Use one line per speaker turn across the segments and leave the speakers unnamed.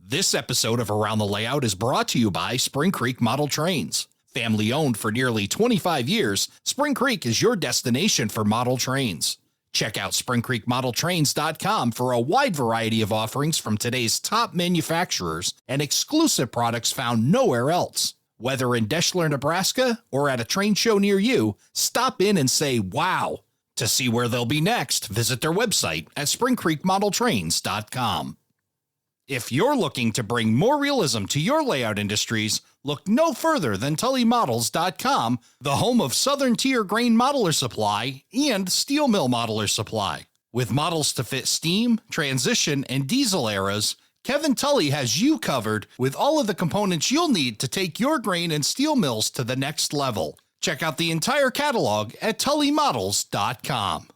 This episode of Around the Layout is brought to you by Spring Creek Model Trains. Family owned for nearly 25 years, Spring Creek is your destination for model trains. Check out springcreekmodeltrains.com for a wide variety of offerings from today's top manufacturers and exclusive products found nowhere else. Whether in Deschler, Nebraska, or at a train show near you, stop in and say wow. To see where they'll be next, visit their website at springcreekmodeltrains.com. If you're looking to bring more realism to your layout industries, look no further than TullyModels.com, the home of Southern Tier Grain Modeler Supply and Steel Mill Modeler Supply. With models to fit steam, transition, and diesel eras, Kevin Tully has you covered with all of the components you'll need to take your grain and steel mills to the next level. Check out the entire catalog at TullyModels.com.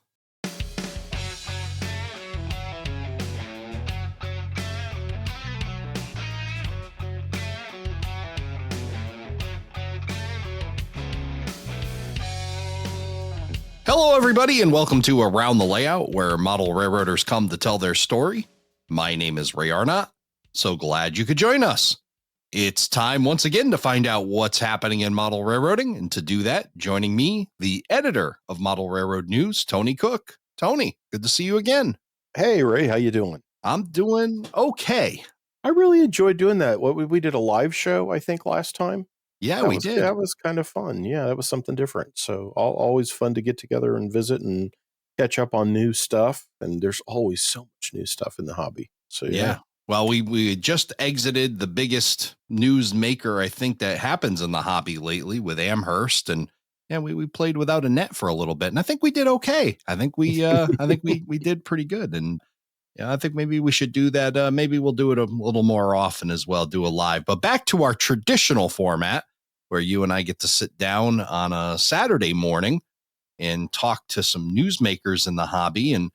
Hello, everybody, and welcome to Around the Layout, where model railroaders come to tell their story. My name is Ray Arnott. So glad you could join us. It's time once again to find out what's happening in model railroading, and to do that, joining me, the editor of Model Railroad News, Tony Cook. Tony, good to see you again.
Hey, Ray, how you doing?
I'm doing okay.
I really enjoyed doing that. We did a live show, I think, last time.
Yeah, we did.
That was kind of fun. Yeah, that was something different. So always fun to get together and visit and catch up on new stuff. And there's always so much new stuff in the hobby. So yeah.
Well, we had just exited the biggest news maker, I think, that happens in the hobby lately with Amherst, and we played without a net for a little bit, and I think we did okay. I think we did pretty good, and I think maybe we should do that. Maybe we'll do it a little more often as well, do a live. But back to our traditional format, where you and I get to sit down on a Saturday morning and talk to some newsmakers in the hobby. And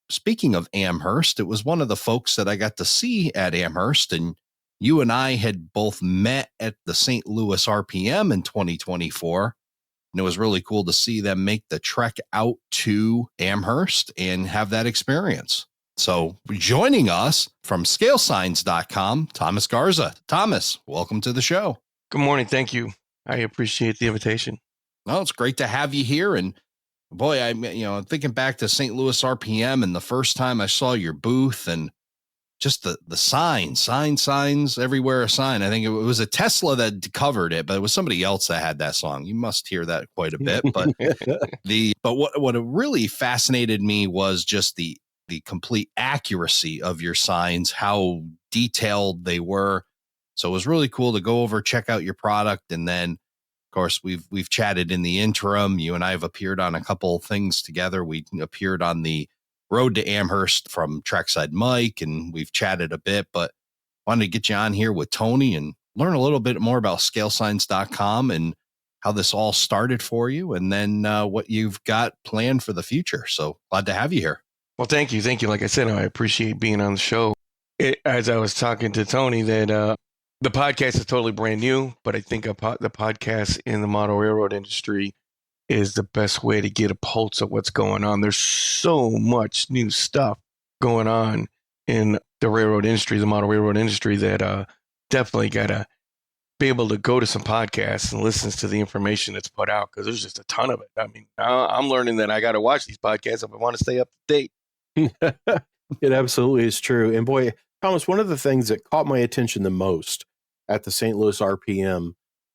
speaking of Amherst, it was one of the folks that I got to see at Amherst, and you and I had both met at the St. Louis RPM in 2024. And it was really cool to see them make the trek out to Amherst and have that experience. So joining us from scalesigns.com, Thomas Garza. Thomas, welcome to the show.
Good morning. Thank you. I appreciate the invitation.
Well, it's great to have you here. And boy, I'm thinking back to St. Louis RPM and the first time I saw your booth and just the signs everywhere. A sign. I think it was a Tesla that covered it, but it was somebody else that had that song. You must hear that quite a bit. But what really fascinated me was just the complete accuracy of your signs, how detailed they were. So it was really cool to go over, check out your product. And then, of course, we've chatted in the interim. You and I have appeared on a couple of things together. We appeared on the Road to Amherst from Trackside Mike, and we've chatted a bit, but wanted to get you on here with Tony and learn a little bit more about scalesigns.com and how this all started for you, and then what you've got planned for the future. So glad to have you here.
Well, thank you. Thank you. Like I said, I appreciate being on the show. As I was talking to Tony, that the podcast is totally brand new, but I think the podcast in the model railroad industry is the best way to get a pulse of what's going on. There's so much new stuff going on in the railroad industry, the model railroad industry, that definitely got to be able to go to some podcasts and listen to the information that's put out, because there's just a ton of it. I mean, I'm learning that I got to watch these podcasts if I want to stay up to date.
It absolutely is true. And boy, Thomas, one of the things that caught my attention the most at the St. Louis RPM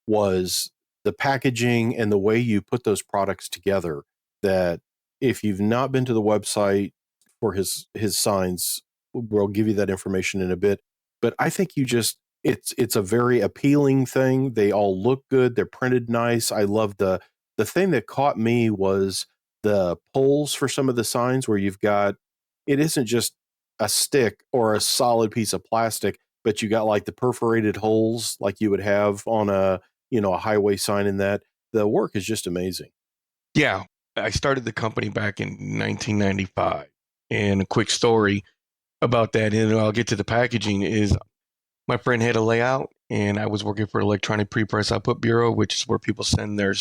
was the packaging and the way you put those products together. That if you've not been to the website for his signs, we'll give you that information in a bit. But I think it's a very appealing thing. They all look good. They're printed nice. I love the thing that caught me was the poles for some of the signs, where you've got, it isn't just a stick or a solid piece of plastic, but you got like the perforated holes like you would have on a highway sign. In that, the work is just amazing.
Yeah. I started the company back in 1995, and a quick story about that, and I'll get to the packaging, is my friend had a layout, and I was working for Electronic Pre-Press Output Bureau, which is where people send their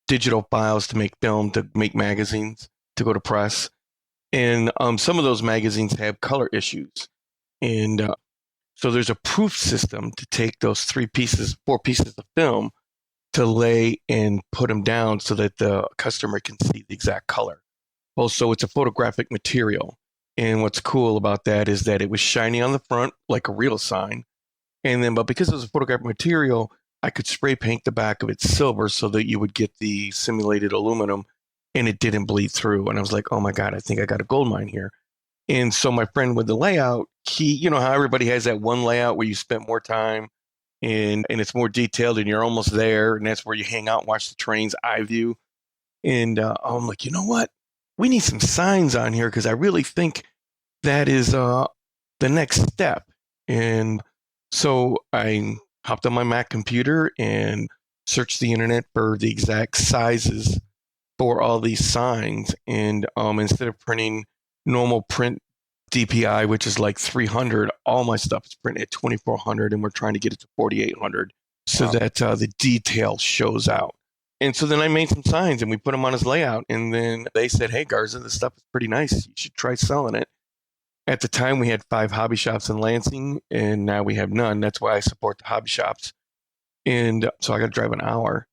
digital files to make film, to make magazines, to go to press. And some of those magazines have color issues. And So there's a proof system to take those 4 pieces of film to lay and put them down so that the customer can see the exact color. Also, it's a photographic material. And what's cool about that is that it was shiny on the front like a real sign. But because it was a photographic material, I could spray paint the back of it silver so that you would get the simulated aluminum and it didn't bleed through. And I was like, oh my God, I think I got a gold mine here. And so my friend with the layout, you know how everybody has that one layout where you spent more time and it's more detailed and you're almost there. And that's where you hang out and watch the trains eye view. And I'm like, you know what? We need some signs on here because I really think that is the next step. And so I hopped on my Mac computer and searched the internet for the exact sizes for all these signs. And instead of printing normal print DPI, which is like 300, all my stuff is printed at 2400, and we're trying to get it to 4800 so that the detail shows out. And so then I made some signs and we put them on his layout. And then they said, hey, Garza, this stuff is pretty nice. You should try selling it. At the time, we had 5 hobby shops in Lansing, and now we have none. That's why I support the hobby shops. And so I got to drive an hour.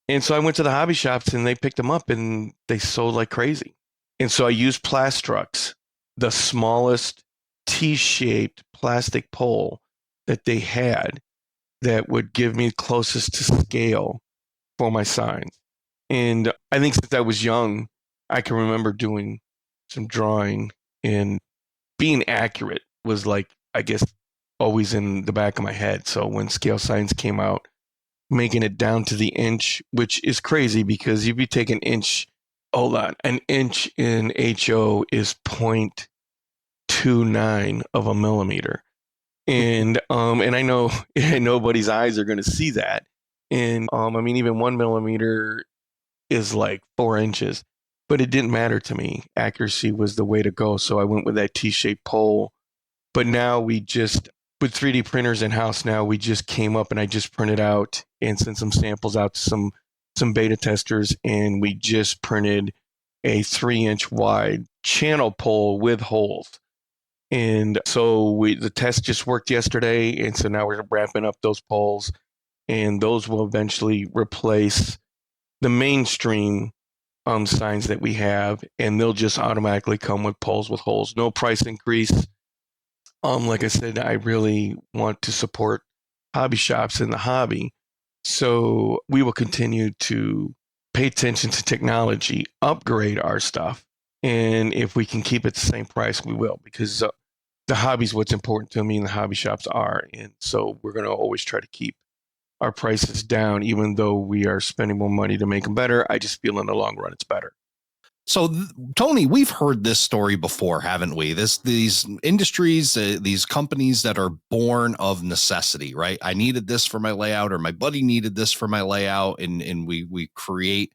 And so I went to the hobby shops, and they picked them up, and they sold like crazy. And so I used Plastrux, the smallest T-shaped plastic pole that they had that would give me closest to scale for my signs. And I think since I was young, I can remember doing some drawing, and being accurate was like, I guess, always in the back of my head. So when scale signs came out, making it down to the inch, which is crazy because if you take an inch in HO is 0.29 of a millimeter. And I know nobody's eyes are going to see that. And I mean, even 1 millimeter is like 4 inches. But it didn't matter to me. Accuracy was the way to go. So I went with that T-shaped pole. But now with 3D printers in-house now, we just came up and I just printed out and sent some samples out to some beta testers. And we just printed a 3-inch wide channel pole with holes. And so the test just worked yesterday. And so now we're wrapping up those poles. And those will eventually replace the mainstream signs that we have, and they'll just automatically come with poles with holes. No price increase. Like I said, I really want to support hobby shops in the hobby. So we will continue to pay attention to technology, upgrade our stuff. And if we can keep it the same price, we will, because the hobby's what's important to me and the hobby shops are. And so we're going to always try to keep our prices down, even though we are spending more money to make them better. I just feel in the long run, it's better.
So, Tony, we've heard this story before, haven't we? These industries, these companies that are born of necessity, right? I needed this for my layout, or my buddy needed this for my layout, and we create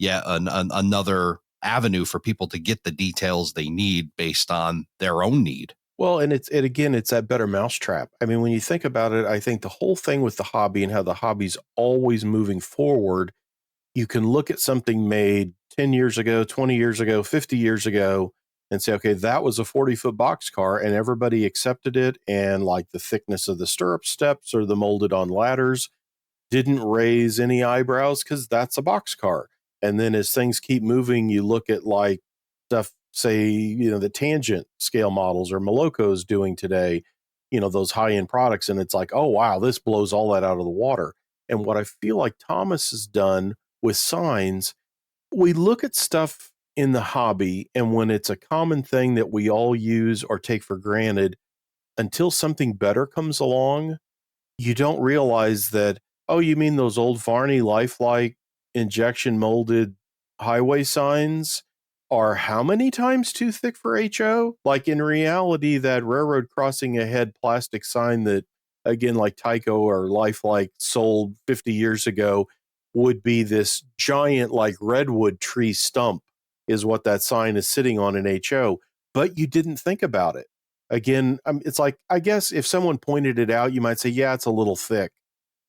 another avenue for people to get the details they need based on their own need.
Well, and it's that better mousetrap. I mean, when you think about it, I think the whole thing with the hobby and how the hobby's always moving forward, you can look at something made 10 years ago, 20 years ago, 50 years ago, and say, okay, that was a 40-foot boxcar, and everybody accepted it. And like the thickness of the stirrup steps or the molded on ladders didn't raise any eyebrows because that's a boxcar. And then as things keep moving, you look at like stuff, say, the Tangent scale models or Moloko's doing today, those high-end products. And it's like, oh, wow, this blows all that out of the water. And what I feel like Thomas has done with signs, we look at stuff in the hobby, and when it's a common thing that we all use or take for granted, until something better comes along, you don't realize that, oh, you mean those old Varney lifelike injection molded highway signs are how many times too thick for HO? Like in reality, that railroad crossing ahead plastic sign that, again, like Tyco or Lifelike sold 50 years ago would be this giant like redwood tree stump is what that sign is sitting on in HO, but you didn't think about it. Again, it's like, I guess if someone pointed it out, you might say, yeah, it's a little thick,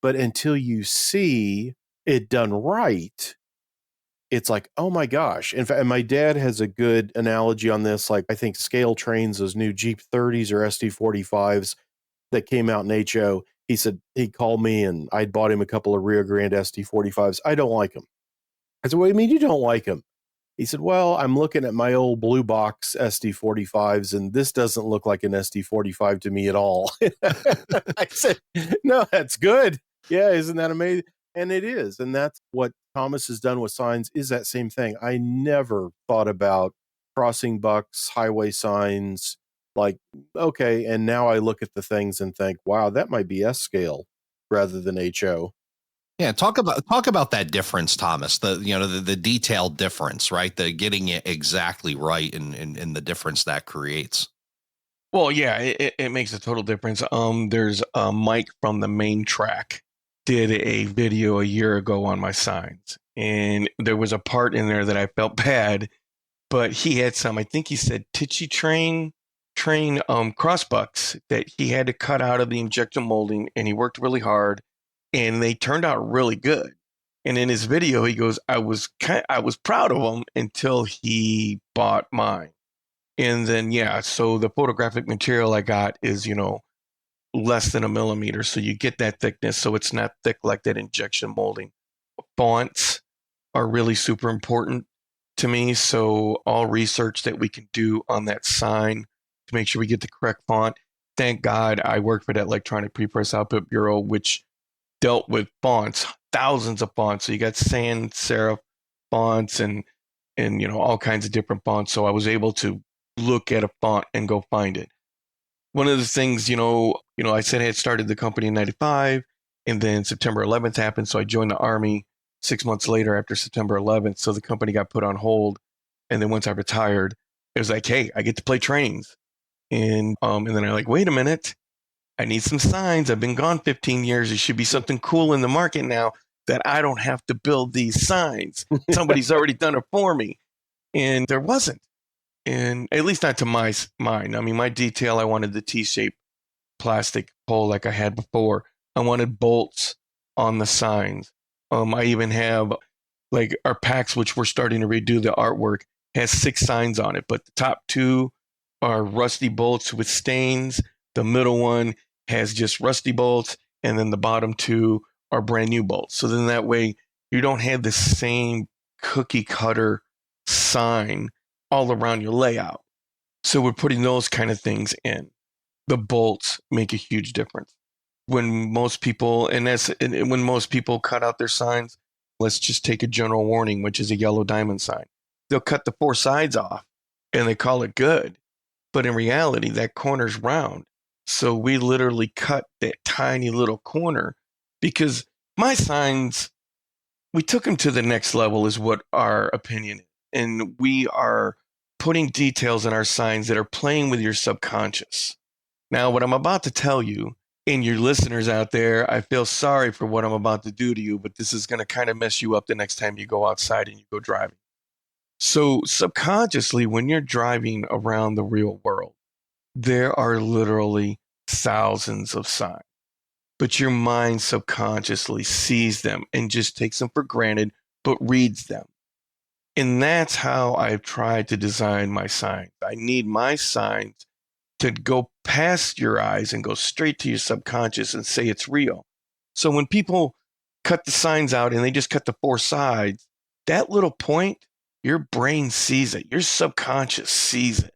but until you see it done right, it's like, oh my gosh. In fact, and my dad has a good analogy on this. Like, I think Scale trains those new Jeep 30s or SD45s. that came out in HO. He said he called me and I'd bought him a couple of Rio Grande SD45s. I don't like them. I said, what do you mean you don't like them? He said, well, I'm looking at my old blue box SD45s and this doesn't look like an SD45 to me at all. I said, no, that's good. Yeah, isn't that amazing? And it is. And that's what Thomas has done with signs, is that same thing. I never thought about crossing bucks, highway signs, like, okay. And now I look at the things and think, wow, that might be S scale rather than HO.
Yeah, talk about that difference, Thomas. The detailed difference, right? The getting it exactly right, and the difference that creates.
Well, yeah, it makes a total difference. There's Mike from the Main Track did a video a year ago on my signs, and there was a part in there that I felt bad, but he had some. I think he said Tichy train crossbucks that he had to cut out of the injection molding, and he worked really hard. And they turned out really good. And in his video, he goes, I was proud of them until he bought mine. And then, yeah, so the photographic material I got is, less than a millimeter. So you get that thickness. So it's not thick like that injection molding. Fonts are really super important to me. So all research that we can do on that sign to make sure we get the correct font. Thank God I work for that Electronic Prepress Output Bureau, which dealt with fonts, thousands of fonts. So you got sans serif fonts and all kinds of different fonts. So I was able to look at a font and go find it. One of the things, I said I had started the company in 95, and then September 11th happened. So I joined the Army 6 months later after September 11th. So the company got put on hold. And then once I retired, it was like, hey, I get to play trains. And then I'm like, wait a minute. I need some signs. I've been gone 15 years. There should be something cool in the market now that I don't have to build these signs. Somebody's already done it for me. And there wasn't. And at least not to my mind. I mean, my detail, I wanted the T-shaped plastic pole like I had before. I wanted bolts on the signs. I even have like our packs, which we're starting to redo the artwork, has 6 signs on it. But the top 2 are rusty bolts with stains. The middle one has just rusty bolts, and then the bottom 2 are brand new bolts. So then that way you don't have the same cookie cutter sign all around your layout. So we're putting those kind of things in. The bolts make a huge difference. When most people cut out their signs, let's just take a general warning, which is a yellow diamond sign. They'll cut the 4 sides off and they call it good. But in reality, that corner's round. So we literally cut that tiny little corner because my signs, we took them to the next level is what our opinion is. And we are putting details in our signs that are playing with your subconscious. Now, what I'm about to tell you, and your listeners out there, I feel sorry for what I'm about to do to you, but this is going to kind of mess you up the next time you go outside and you go driving. So subconsciously, when you're driving around the real world, there are literally thousands of signs, but your mind subconsciously sees them and just takes them for granted, but reads them. And that's how I've tried to design my signs. I need my signs to go past your eyes and go straight to your subconscious and say it's real. So when people cut the signs out and they just cut the 4 sides, that little point, your brain sees it. Your subconscious sees it.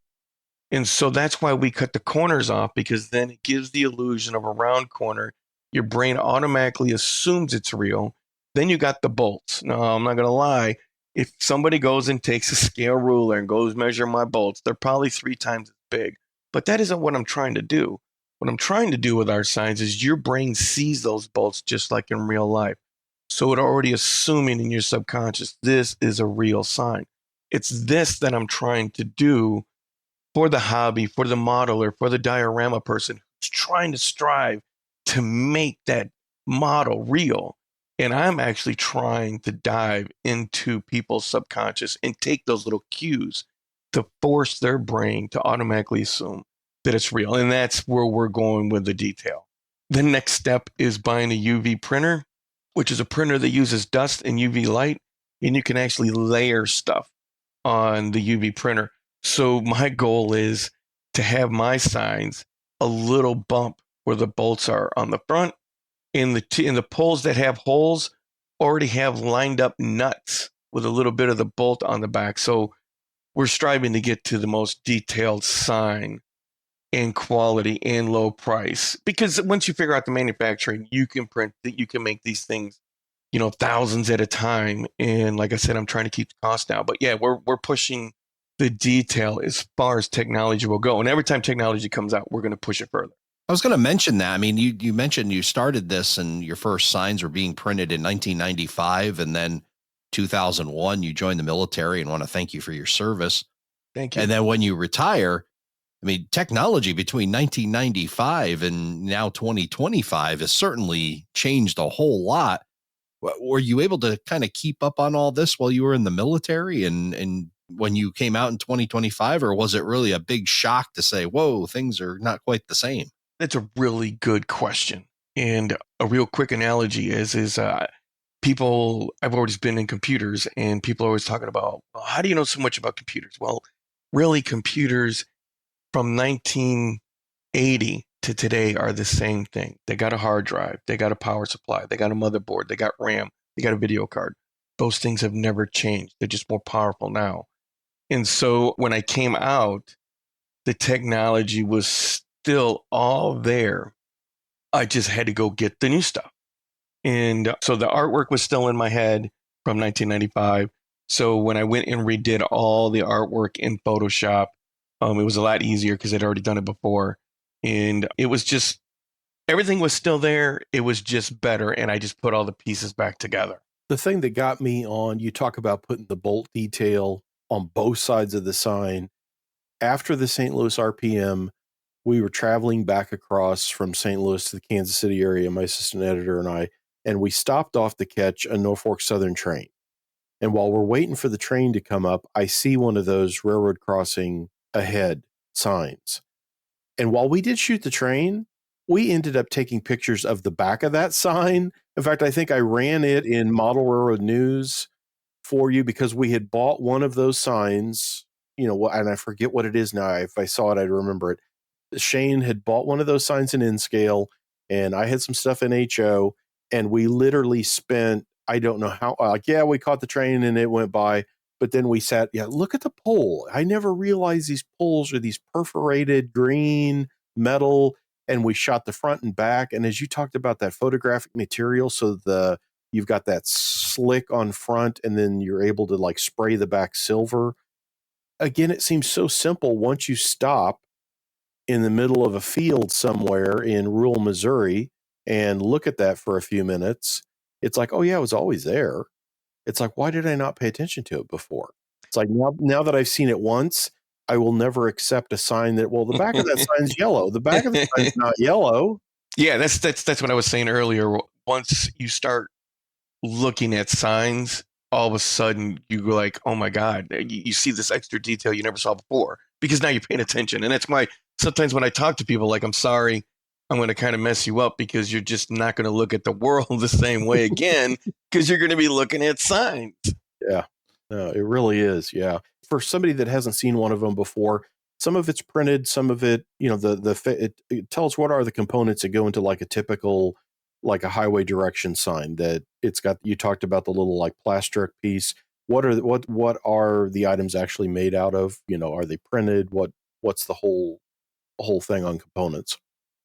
And so that's why we cut the corners off, because then it gives the illusion of a round corner. Your brain automatically assumes it's real. Then you got the bolts. No, I'm not going to lie. If somebody goes and takes a scale ruler and goes measure my bolts, they're probably 3 times as big. But that isn't what I'm trying to do. What I'm trying to do with our signs is your brain sees those bolts just like in real life. So it already assuming in your subconscious, this is a real sign. It's this that I'm trying to do for the hobby, for the modeler, for the diorama person who's trying to strive to make that model real. And I'm actually trying to dive into people's subconscious and take those little cues to force their brain to automatically assume that it's real. And that's where we're going with the detail. The next step is buying a UV printer, which is a printer that uses dust and UV light, and you can actually layer stuff on the UV printer. So my goal is to have my signs a little bump where the bolts are on the front, and the poles that have holes already have lined up nuts with a little bit of the bolt on the back. So we're striving to get to the most detailed sign and quality and low price, because once you figure out the manufacturing, you can print that, you can make these things, thousands at a time. And like I said, I'm trying to keep the cost down. But yeah, we're pushing the detail as far as technology will go. And every time technology comes out, we're going to push it further.
I was going to mention that. I mean, you mentioned you started this and your first signs were being printed in 1995, and then 2001 you joined the military, and want to thank you for your service.
Thank you.
And then when you retire, I mean, technology between 1995 and now 2025 has certainly changed a whole lot. Were you able to kind of keep up on all this while you were in the military and when you came out in 2025, or was it really a big shock to say, whoa, things are not quite the same?
That's a really good question. And a real quick analogy is people, I've always been in computers, and people are always talking about, well, how do you know so much about computers? Well, really, computers from 1980 to today are the same thing. They got a hard drive, they got a power supply, they got a motherboard, they got RAM, they got a video card. Those things have never changed. They're just more powerful now. And so when I came out, the technology was still all there. I just had to go get the new stuff. And so the artwork was still in my head from 1995. So when I went and redid all the artwork in Photoshop, it was a lot easier because I'd already done it before. And it was just, everything was still there. It was just better. And I just put all the pieces back together.
The thing that got me on, you talk about putting the bolt detail on both sides of the sign. After the St. Louis RPM, we were traveling back across from St. Louis to the Kansas City area, my assistant editor and we stopped off to catch a Norfolk Southern train. And while we're waiting for the train to come up, I see one of those railroad crossing ahead signs. And while we did shoot the train, we ended up taking pictures of the back of that sign. In fact, I think I ran it in Model Railroad News for you because we had bought one of those signs, and I forget what it is now. If I saw it, I'd remember it. Shane had bought one of those signs in N-scale, and I had some stuff in HO, and we literally spent, I don't know how, we caught the train and it went by, but then we sat, look at the pole. I never realized these poles are these perforated green metal, and we shot the front and back. And as you talked about that photographic material, so you've got that slick on front, and then you're able to like spray the back silver. Again, it seems so simple once you stop in the middle of a field somewhere in rural Missouri and look at that for a few minutes. It's like, oh yeah, it was always there. It's like, why did I not pay attention to it before? It's like, now that I've seen it once, I will never accept a sign that, well, the back of that sign's yellow. The back of the sign's not yellow.
Yeah, that's what I was saying earlier. Once you start looking at signs, all of a sudden you go like, oh my God, you see this extra detail you never saw before because now you're paying attention. And that's why sometimes when I talk to people, like, I'm sorry, I'm going to kind of mess you up because you're just not going to look at the world the same way again because you're going to be looking at signs.
Yeah, no, it really is. Yeah. For somebody that hasn't seen one of them before, some of it's printed, some of it, it tells what are the components that go into like a typical, like a highway direction sign that it's got. You talked about the little like plaster piece. What are the items actually made out of? Are they printed? What's the whole thing on components?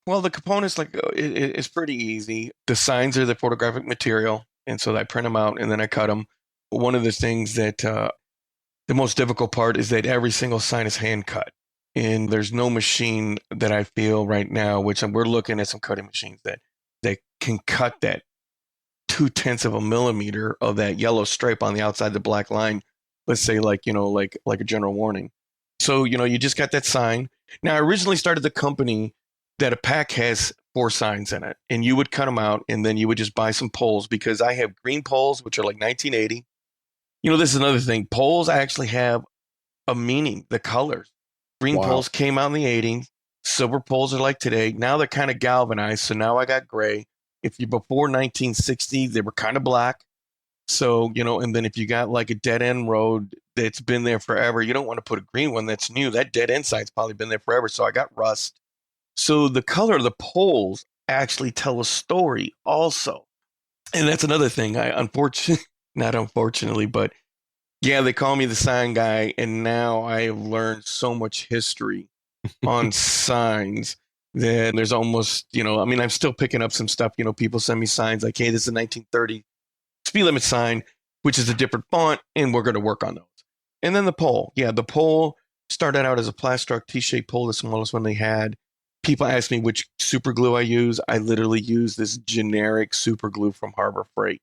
Well, the components, it's pretty easy. The signs are the photographic material, and so I print them out and then I cut them. One of the things that the most difficult part is that every single sign is hand cut, and there's no machine that I feel right now, which we're looking at some cutting machines that can cut that 0.2 of a millimeter of that yellow stripe on the outside of the black line. Let's say like a general warning. So, you just got that sign. Now, I originally started the company that a pack has 4 signs in it, and you would cut them out, and then you would just buy some poles because I have green poles, which are like 1980. This is another thing. Poles actually have a meaning, the colors. Green poles came out in the 80s. Silver poles are like today. Now they're kind of galvanized, so now I got gray. If you before 1960, they were kind of black. So, and then if you got like a dead end road that's been there forever, you don't want to put a green one that's new. That dead end side's probably been there forever. So I got rust. So the color of the poles actually tell a story also. And that's another thing. Not unfortunately, but yeah, they call me the sign guy. And now I have learned so much history on signs that there's almost, I mean, I'm still picking up some stuff. People send me signs like, hey, this is a 1930 speed limit sign, which is a different font, and we're going to work on those. And then the pole. Yeah, the pole started out as a Plastruct T-shaped pole, the smallest one they had. People ask me which super glue I use. I literally use this generic super glue from Harbor Freight.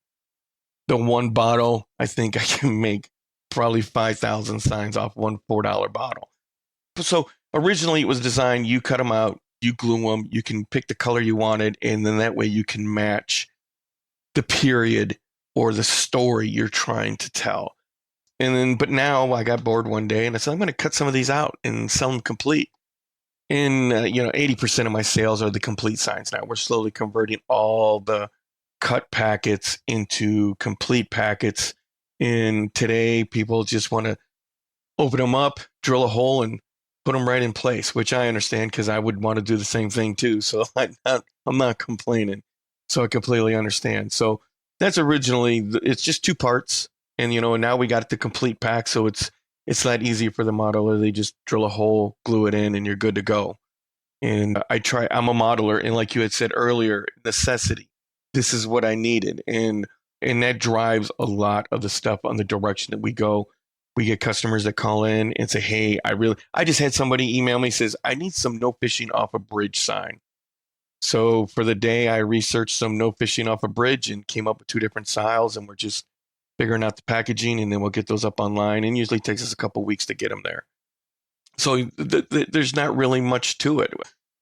The one bottle, I think I can make probably 5,000 signs off one $4 bottle. So originally it was designed, you cut them out, you glue them, you can pick the color you wanted, and then that way you can match the period or the story you're trying to tell. But now I got bored one day and I said, I'm going to cut some of these out and sell them complete. And 80% of my sales are the complete signs now. We're slowly converting all the cut packets into complete packets. And today people just want to open them up, drill a hole, and put them right in place, which I understand because I would want to do the same thing too. So I'm not complaining. So I completely understand. So that's originally, it's just 2 parts. And, now we got the complete pack. So it's that easy for the modeler. They just drill a hole, glue it in, and you're good to go. And I'm a modeler. And like you had said earlier, necessity. This is what I needed. And that drives a lot of the stuff on the direction that we go. We get customers that call in and say, hey, I just had somebody email me, says, I need some no fishing off a bridge sign. So for the day, I researched some no fishing off a bridge and came up with 2 different styles, and we're just figuring out the packaging, and then we'll get those up online. And usually takes us a couple of weeks to get them there. So there's not really much to it.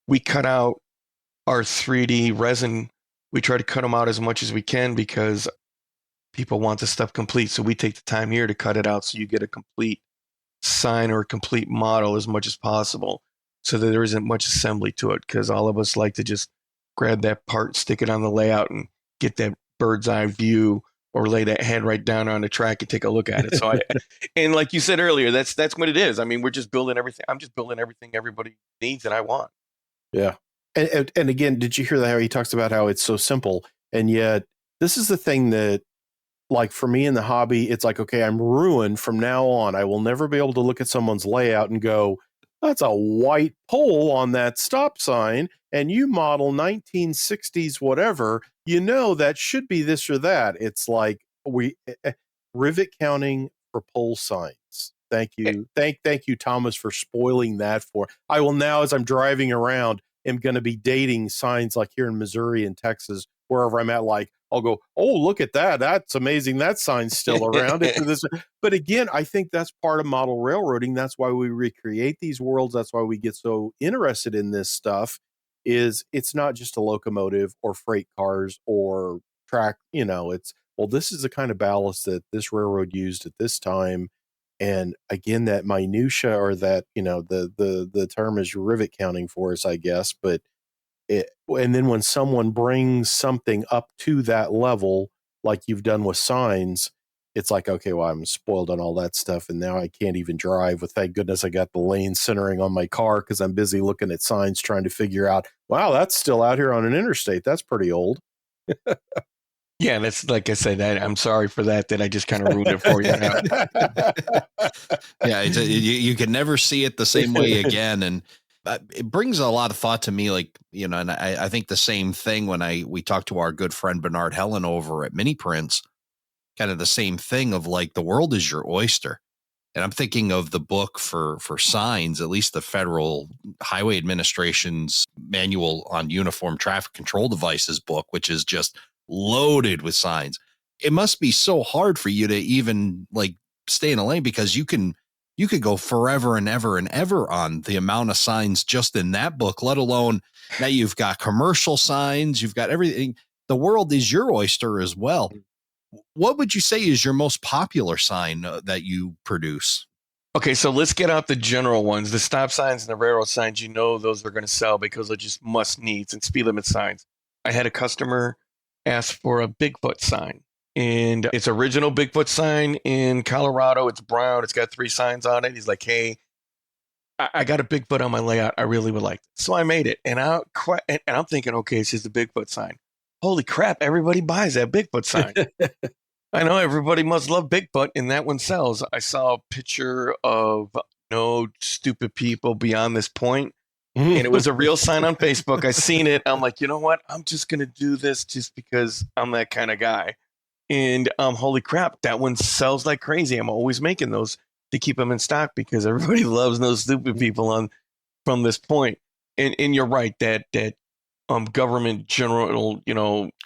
We cut out our 3D resin. We try to cut them out as much as we can because people want the stuff complete. So we take the time here to cut it out so you get a complete sign or a complete model as much as possible so that there isn't much assembly to it, because all of us like to just grab that part, stick it on the layout, and get that bird's eye view, or lay that head right down on the track and take a look at it. So and like you said earlier, that's what it is. I mean, we're just building everything. I'm just building everything everybody needs and I want.
Yeah. And again, did you hear that, how he talks about how it's so simple? And yet this is the thing that, like, for me in the hobby, it's like, okay, I'm ruined from now on. I will never be able to look at someone's layout and go, that's a white pole on that stop sign, and you model 1960s whatever, that should be this or that. It's like rivet counting for pole signs. Thank you. Thank you, Thomas, for spoiling that for. I will now, as I'm driving around, am going to be dating signs like here in Missouri and Texas, wherever I'm at, like, I'll go, oh, look at that. That's amazing. That sign's still around. But again, I think that's part of model railroading. That's why we recreate these worlds. That's why we get so interested in this stuff. Is it's not just a locomotive or freight cars or track. It's, well, this is the kind of ballast that this railroad used at this time. And again, that minutia, or that, the term is rivet counting for us, I guess. But and then when someone brings something up to that level, like you've done with signs, it's like, okay, well, I'm spoiled on all that stuff, and now I can't even drive. Well, thank goodness I got the lane centering on my car, because I'm busy looking at signs trying to figure out, wow, that's still out here on an interstate. That's pretty old.
Yeah, that's, like I said, I'm sorry for that I just kind of ruined it for you now.
Yeah, you can never see it the same way again. And it brings a lot of thought to me, like, and I think the same thing when we talked to our good friend Bernard Helen over at Mini Prints, kind of the same thing of like, the world is your oyster. And I'm thinking of the book for signs, at least the Federal Highway Administration's manual on uniform traffic control devices book, which is just loaded with signs. It must be so hard for you to even like stay in a lane, because you could go forever and ever and ever on the amount of signs just in that book, let alone now you've got commercial signs, you've got everything. The world is your oyster as well. What would you say is your most popular sign that you produce?
Okay, so let's get out the general ones. The stop signs and the railroad signs, those are going to sell because they're just must needs, and speed limit signs. I had a customer ask for a Bigfoot sign, and it's original Bigfoot sign in Colorado. It's brown. It's got 3 signs on it. He's like, hey, I got a Bigfoot on my layout. I really would like it. So I made it. And I'm thinking, okay, it's just a Bigfoot sign. Holy crap, everybody buys that Bigfoot sign. I know everybody must love Bigfoot, and that one sells. I saw a picture of no stupid people beyond this point, and it was a real sign on Facebook. I seen it. I'm like, you know what? I'm just gonna do this just because I'm that kind of guy. And holy crap, that one sells like crazy. I'm always making those to keep them in stock because everybody loves those stupid people on from this point. And you're right, that government general,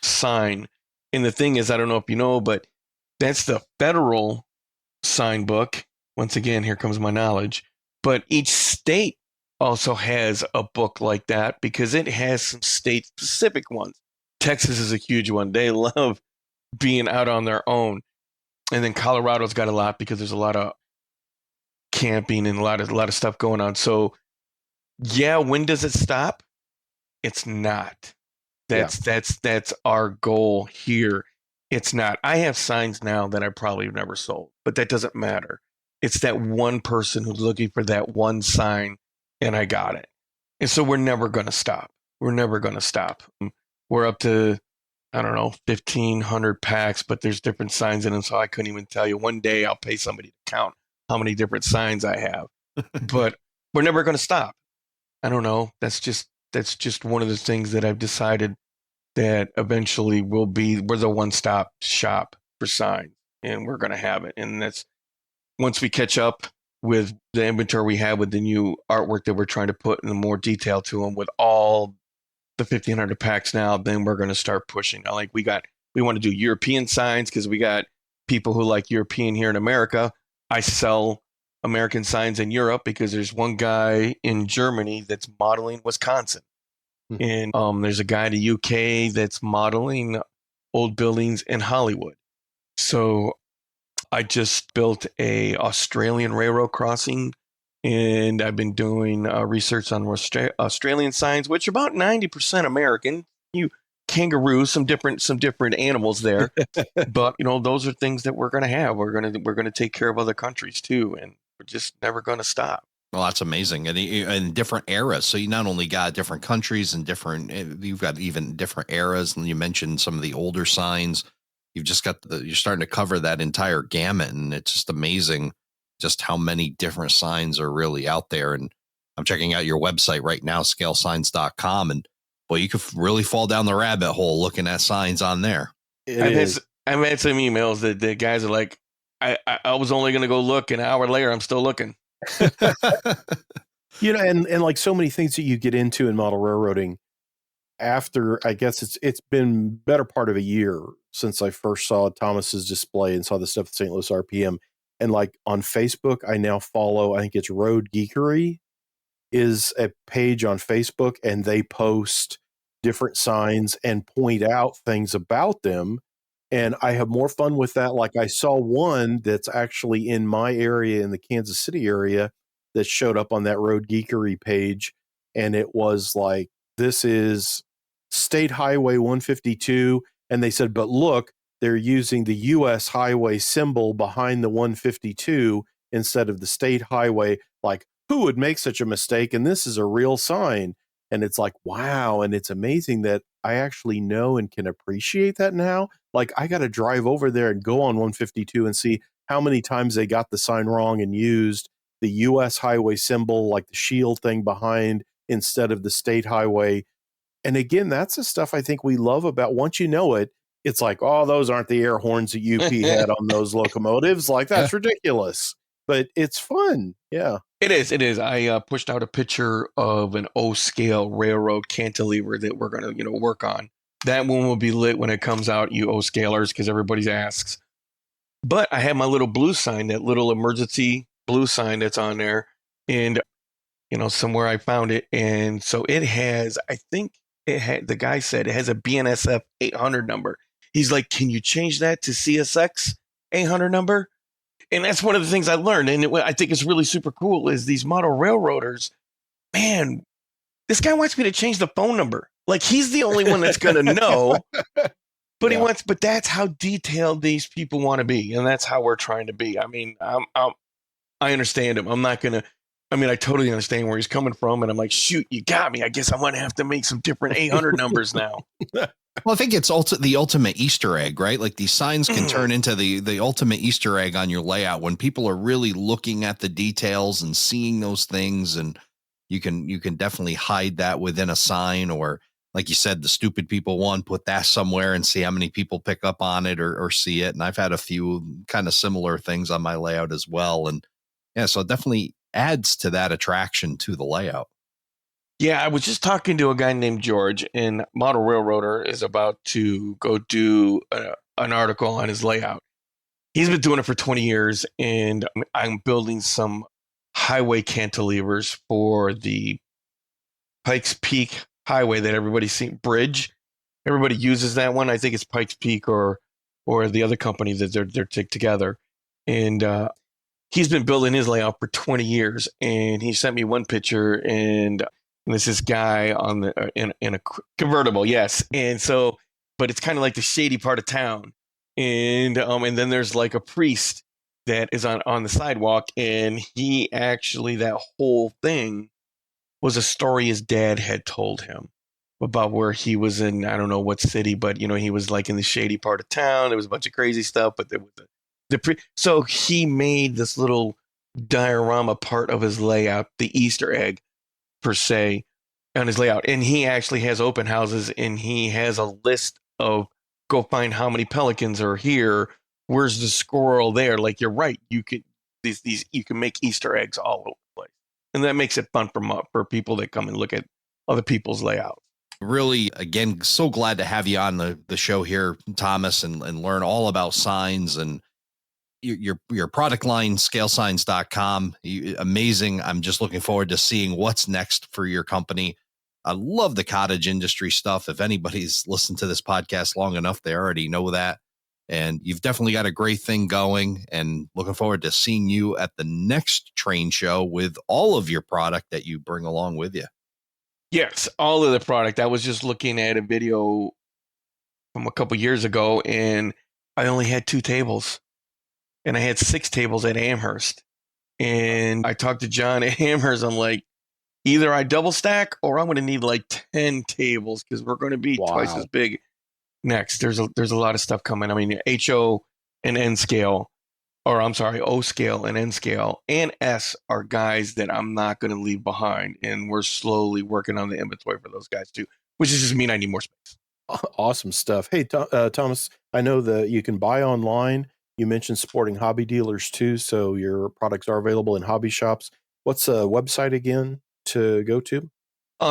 sign. And the thing is, I don't know if you know, but that's the federal sign book. Once again, here comes my knowledge. But each state also has a book like that because it has some state specific ones. Texas is a huge one. They love being out on their own. And then Colorado's got a lot because there's a lot of camping and a lot of stuff going on. So yeah, when does it stop? It's not. That's our goal here. It's not. I have signs now that I probably have never sold, but that doesn't matter. It's that one person who's looking for that one sign, and I got it. And so we're never going to stop. We're never going to stop. We're up to, I don't know, 1,500 packs, but there's different signs in them, so I couldn't even tell you. One day I'll pay somebody to count how many different signs I have. But we're never going to stop. I don't know. That's just one of the things that I've decided that eventually we're the one-stop shop for signs, and we're going to have it. And that's once we catch up with the inventory we have with the new artwork that we're trying to put in more detail to them with all the 1,500 packs now, then we're going to start pushing. Like we want to do European signs because we got people who like European here in America. I sell American signs in Europe because there's one guy in Germany that's modeling Wisconsin. And there's a guy in the UK that's modeling old buildings in Hollywood. So I just built a Australian railroad crossing, and I've been doing research on Australian signs, which are about 90% American. You kangaroos, some different animals there, but those are things that we're going to have. We're going to take care of other countries too, and we're just never going to stop.
Well, that's amazing. And different eras. So you not only got different countries and you've got even different eras. And you mentioned some of the older signs. You've just got you're starting to cover that entire gamut. And it's just amazing just how many different signs are really out there. And I'm checking out your website right now, scalesigns.com. And boy, you could really fall down the rabbit hole looking at signs on there.
I've had some emails that the guys are like, I was only going to go look, an hour later, I'm still looking.
And like so many things that you get into in model railroading after, I guess it's been better part of a year since I first saw Thomas's display and saw the stuff at St. Louis RPM. And like on Facebook, I now follow, I think it's Road Geekery is a page on Facebook, and they post different signs and point out things about them. And I have more fun with that. Like I saw one that's actually in my area, in the Kansas City area, that showed up on that Road Geekery page. And it was like, this is State Highway 152. And they said, but look, they're using the U.S. highway symbol behind the 152 instead of the state highway. Like, who would make such a mistake? And this is a real sign. And it's like, wow. And it's amazing that I actually know and can appreciate that now. Like, I got to drive over there and go on 152 and see how many times they got the sign wrong and used the U.S. highway symbol, like the shield thing behind, instead of the state highway. And again, that's the stuff I think we love about, once you know it, it's like, oh, those aren't the air horns that UP had on those locomotives. Like, that's ridiculous. But it's fun. Yeah.
It is. I pushed out a picture of an O-scale railroad cantilever that we're going to, work on. That one will be lit when it comes out, you O-scalers, because everybody asks. But I have my little blue sign, that little emergency blue sign that's on there. And, somewhere I found it. And so it has, I think the guy said it has a BNSF 800 number. He's like, can you change that to CSX 800 number? And that's one of the things I learned. And I think it's really super cool is these model railroaders, man, this guy wants me to change the phone number. Like, he's the only one that's going to know, but yeah. But that's how detailed these people want to be. And that's how we're trying to be. I mean, I understand him. I'm not going to I mean, I totally understand where he's coming from, and I'm like, shoot, you got me. I guess I'm gonna have to make some different 800 numbers now.
Well, I think it's the ultimate Easter egg, right? Like these signs can turn into the ultimate Easter egg on your layout when people are really looking at the details and seeing those things, and you can definitely hide that within a sign, or like you said, the stupid people one, put that somewhere and see how many people pick up on it or see it. And I've had a few kind of similar things on my layout as well, and yeah, so it definitely adds to that attraction to the layout.
Yeah, I was just talking to a guy named George, and Model Railroader is about to go do an article on his layout. He's been doing it for 20 years, and I'm building some highway cantilevers for the Pikes Peak Highway that everybody's seen. Bridge, everybody uses that one. I think it's Pikes Peak or the other company that they're together. And he's been building his layout for 20 years, and he sent me one picture, and this is guy on the in a convertible, yes. And so, but it's kind of like the shady part of town, and then there's like a priest that is on the sidewalk, and he actually, that whole thing was a story his dad had told him about where he was in, I don't know what city, but he was like in the shady part of town. There was a bunch of crazy stuff, but there was so he made this little diorama part of his layout, the Easter egg per se, on his layout. And he actually has open houses, and he has a list of, go find how many pelicans are here. Where's the squirrel there? Like, you're right. You could these you can make Easter eggs all over the place, and that makes it fun for people that come and look at other people's layouts.
Really, again, so glad to have you on the show here, Thomas, and learn all about signs and your product line, scalesigns.com. Amazing. I'm just looking forward to seeing what's next for your company. I love the cottage industry stuff. If anybody's listened to this podcast long enough, they already know that. And you've definitely got a great thing going, and looking forward to seeing you at the next train show with all of your product that you bring along with you.
Yes, all of the product. I was just looking at a video from a couple years ago, and I only had 2 tables. And I had 6 tables at Amherst. And I talked to John at Amherst. I'm like, either I double stack or I'm going to need like 10 tables, because we're going to be twice as big next. There's a lot of stuff coming. I mean, HO and N scale, or I'm sorry, O scale and N scale and S are guys that I'm not going to leave behind. And we're slowly working on the inventory for those guys too, which is just mean I need more space.
Awesome stuff. Hey, Thomas, I know that you can buy online. You mentioned supporting hobby dealers too, so your products are available in hobby shops. What's a website again to go to?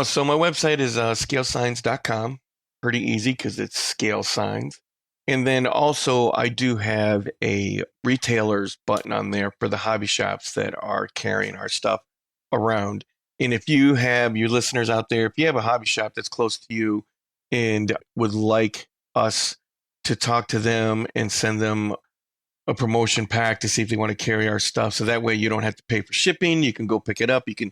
So my website is scalesigns.com. Pretty easy because it's scale signs. And then also I do have a retailers button on there for the hobby shops that are carrying our stuff around. And if you have, your listeners out there, if you have a hobby shop that's close to you and would like us to talk to them and send them a promotion pack to see if they want to carry our stuff, so that way you don't have to pay for shipping, you can go pick it up, you can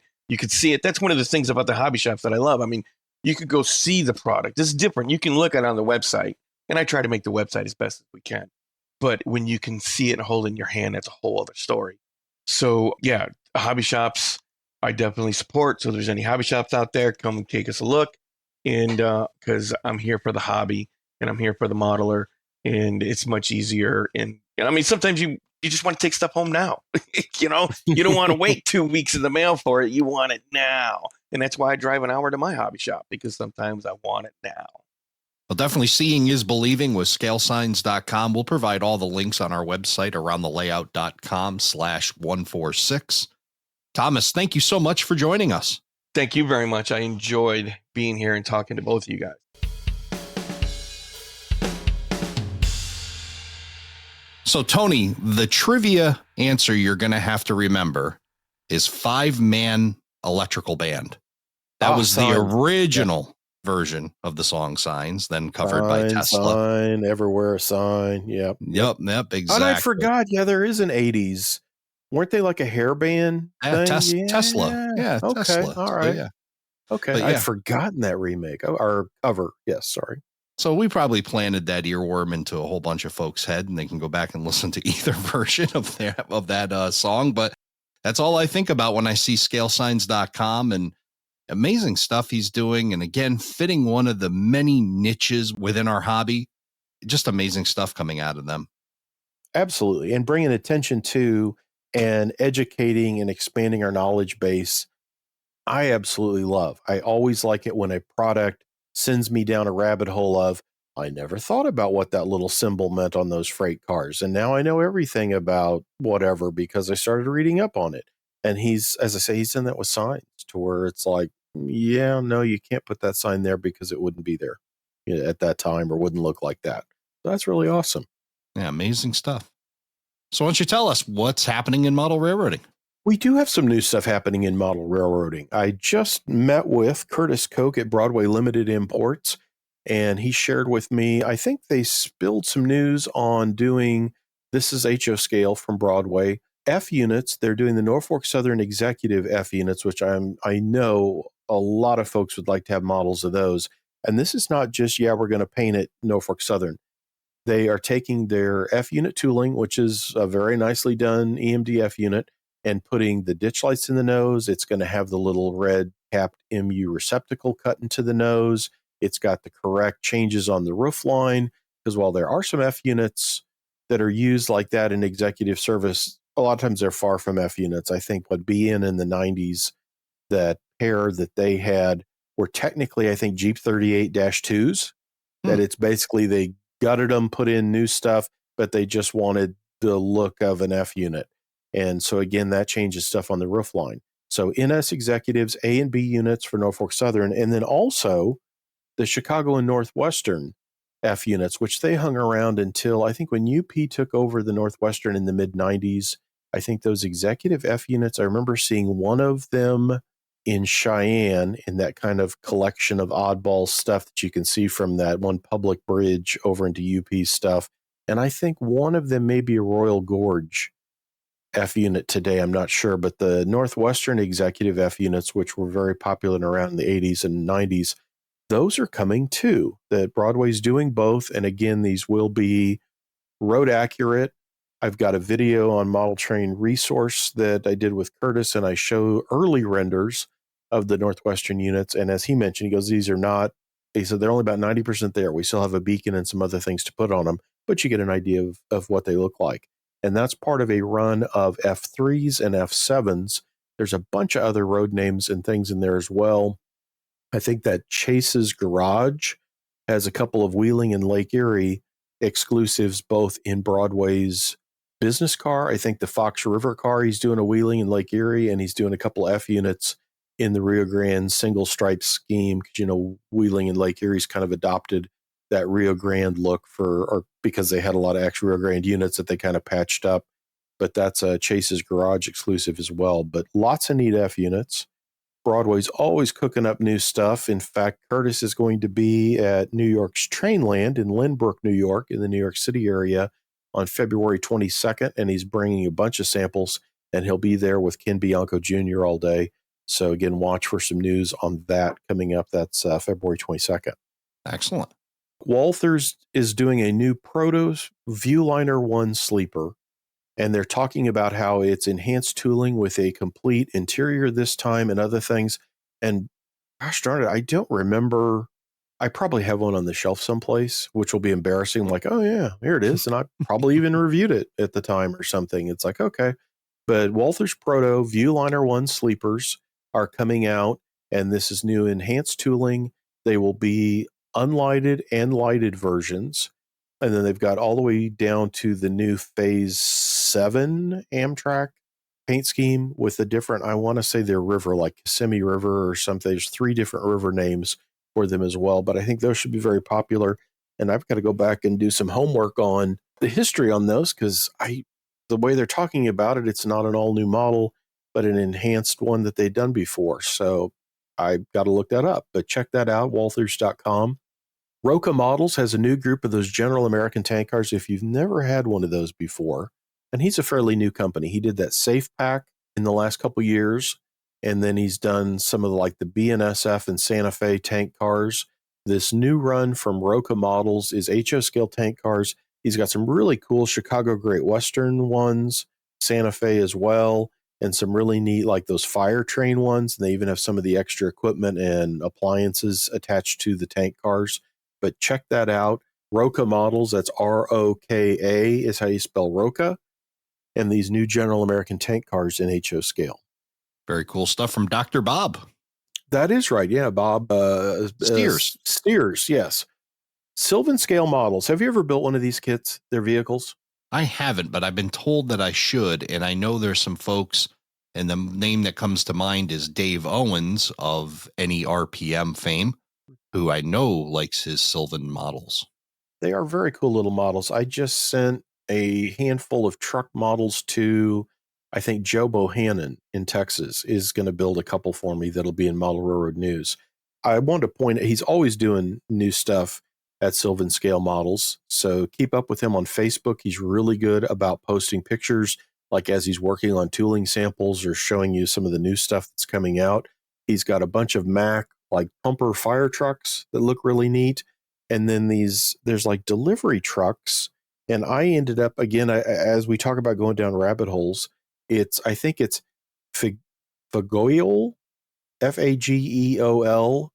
see it. That's one of the things about the hobby shops that I love. I mean, you could go see the product. This is different. You can look at it on the website, and I try to make the website as best as we can. But when you can see it and hold it in your hand, that's a whole other story. So yeah, hobby shops I definitely support. So if there's any hobby shops out there, come and take us a look. And because I'm here for the hobby, and I'm here for the modeler, and it's much easier. And I mean, sometimes you just want to take stuff home now. You don't want to wait 2 weeks in the mail for it. You want it now. And that's why I drive an hour to my hobby shop, because sometimes I want it now.
Well, definitely seeing is believing with scalesigns.com. We'll provide all the links on our website, aroundthelayout.com/146. Thomas, thank you so much for joining us.
Thank you very much. I enjoyed being here and talking to both of you guys.
So, Tony, the trivia answer you're going to have to remember is 5-man electrical band. That was the original version of the song Signs, then covered by Tesla.
Sign, everywhere a sign. Yep.
Exactly.
And I forgot. Yeah, there is an 80s. Weren't they like a hair band thing?
Tesla. Yeah.
Okay.
Tesla.
All right.
So, yeah.
Okay. I'd forgotten that remake or cover. Yes. Sorry.
So we probably planted that earworm into a whole bunch of folks' head, and they can go back and listen to either version of that song. But That's all I think about when I see scalesigns.com, and amazing stuff he's doing. And again, fitting one of the many niches within our hobby. Just amazing stuff coming out of them.
Absolutely. And bringing attention to and educating and expanding our knowledge base, I absolutely love. I always like it when a product sends me down a rabbit hole of, I never thought about what that little symbol meant on those freight cars. And now I know everything about whatever because I started reading up on it. And he's, as I say, he's done that with signs to where it's like, yeah, no, you can't put that sign there because it wouldn't be there at that time or wouldn't look like that. So that's really awesome.
Yeah, amazing stuff. So why don't you tell us what's happening in model railroading?
We do have some new stuff happening in model railroading. I just met with Curtis Koch at Broadway Limited Imports, and he shared with me, I think they spilled some news on doing, this is HO scale from Broadway, F units. They're doing the Norfolk Southern Executive F units, which I know a lot of folks would like to have models of those. And this is not just, we're going to paint it Norfolk Southern. They are taking their F unit tooling, which is a very nicely done EMDF unit, and putting the ditch lights in the nose. It's going to have the little red capped MU receptacle cut into the nose. It's got the correct changes on the roof line, because while there are some F units that are used like that in executive service, a lot of times they're far from F units. I think what BN in the 90s, that pair that they had were technically, I think, Jeep 38-2s, that it's basically they gutted them, put in new stuff, but they just wanted the look of an F unit. And so again, that changes stuff on the roof line. So NS Executives, A and B units for Norfolk Southern, and then also the Chicago and Northwestern F units, which they hung around until I think when UP took over the Northwestern in the mid 90s. I think those executive F units, I remember seeing one of them in Cheyenne in that kind of collection of oddball stuff that you can see from that one public bridge over into UP stuff. And I think one of them may be a Royal Gorge F unit today. I'm not sure, but the Northwestern executive F units, which were very popular around in the 80s and 90s, those are coming too. That Broadway's doing both. And again, these will be road accurate. I've got a video on Model Train Resource that I did with Curtis, and I show early renders of the Northwestern units. And as he mentioned, he goes, these are not, he said, they're only about 90% there. We still have a beacon and some other things to put on them, but you get an idea of what they look like. And that's part of a run of F3s and F7s. There's a bunch of other road names and things in there as well. I think that Chase's Garage has a couple of Wheeling and Lake Erie exclusives, both in Broadway's business car. I think the Fox River car, he's doing a Wheeling in Lake Erie, and he's doing a couple F units in the Rio Grande single stripe scheme. Because, Wheeling and Lake Erie's kind of adopted that Rio Grande look because they had a lot of actual Rio Grande units that they kind of patched up. But that's a Chase's Garage exclusive as well. But lots of neat F units. Broadway's always cooking up new stuff. In fact, Curtis is going to be at New York's Trainland in Lynbrook, New York, in the New York City area on February 22nd, and he's bringing a bunch of samples, and he'll be there with Ken Bianco Jr. all day. So again, watch for some news on that coming up. That's February 22nd.
Excellent.
Walthers is doing a new Proto Viewliner 1 sleeper, and they're talking about how it's enhanced tooling with a complete interior this time and other things. And gosh darn it, I don't remember. I probably have one on the shelf someplace, which will be embarrassing. I'm like, oh yeah, here it is. And I probably even reviewed it at the time or something. It's like, okay. But Walthers Proto Viewliner 1 sleepers are coming out, and this is new enhanced tooling. They will be unlighted and lighted versions. And then they've got all the way down to the new Phase 7 Amtrak paint scheme with a different, I want to say they're river, like Kissimmee River or something. There's 3 different river names for them as well. But I think those should be very popular. And I've got to go back and do some homework on the history on those, because the way they're talking about it, it's not an all new model, but an enhanced one that they've done before. So I've got to look that up. But check that out, walthers.com. Roca Models has a new group of those General American tank cars. If you've never had one of those before, and he's a fairly new company. He did that Safe Pack in the last couple of years, and then he's done some of the BNSF and Santa Fe tank cars. This new run from Roca Models is HO scale tank cars. He's got some really cool Chicago Great Western ones, Santa Fe as well. and some really neat, like those fire train ones. And they even have some of the extra equipment and appliances attached to the tank cars. But check that out. Roka models, that's ROKA is how you spell Roka. And these new General American tank cars in HO scale.
Very cool stuff from Dr. Bob.
That is right. Yeah, Bob
Steers.
Steers, yes. Sylvan scale models. Have you ever built one of these kits, their vehicles?
I haven't, but I've been told that I should. And I know there's some folks, and the name that comes to mind is Dave Owens of any RPM fame, who I know likes his Sylvan models.
They are very cool little models. I just sent a handful of truck models to, I think Joe Bohannon in Texas is going to build a couple for me that'll be in Model Railroad News. I want to point out, he's always doing new stuff at Sylvan Scale Models. So keep up with him on Facebook. He's really good about posting pictures, like as he's working on tooling samples or showing you some of the new stuff that's coming out. He's got a bunch of Mack, like pumper fire trucks that look really neat. And then there's like delivery trucks. And I ended up, again, as we talk about going down rabbit holes, I think it's Fagoil, Fageol.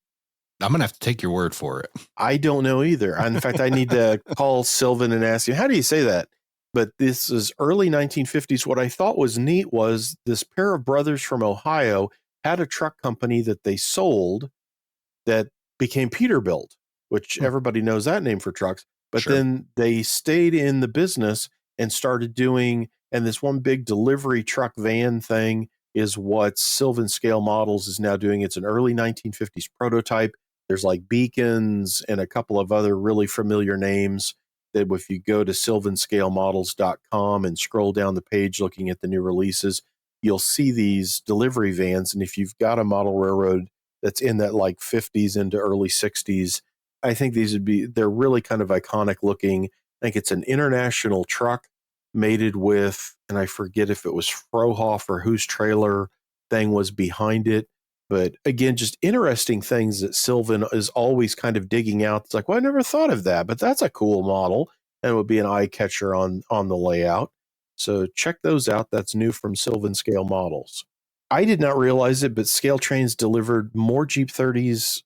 I'm going to have to take your word for it.
I don't know either. In fact, I need to call Sylvan and ask him, how do you say that? But this is early 1950s. What I thought was neat was this pair of brothers from Ohio had a truck company that they sold that became Peterbilt, which everybody knows that name for trucks. But
Sure.
Then they stayed in the business and started doing, and this one big delivery truck van thing is what Sylvan Scale Models is now doing. It's an early 1950s prototype. There's like Beacons and a couple of other really familiar names that if you go to sylvanscalemodels.com and scroll down the page looking at the new releases, you'll see these delivery vans. And if you've got a model railroad that's in that like 50s into early 60s, I think they're really kind of iconic looking. I think it's an international truck mated with, and I forget if it was Frohoff or whose trailer thing was behind it. But again, just interesting things that Sylvan is always kind of digging out. It's like, well, I never thought of that, but that's a cool model and it would be an eye catcher on the layout. So check those out. That's new from Sylvan Scale Models. I did not realize it, but Scale Trains delivered more Jeep 30s,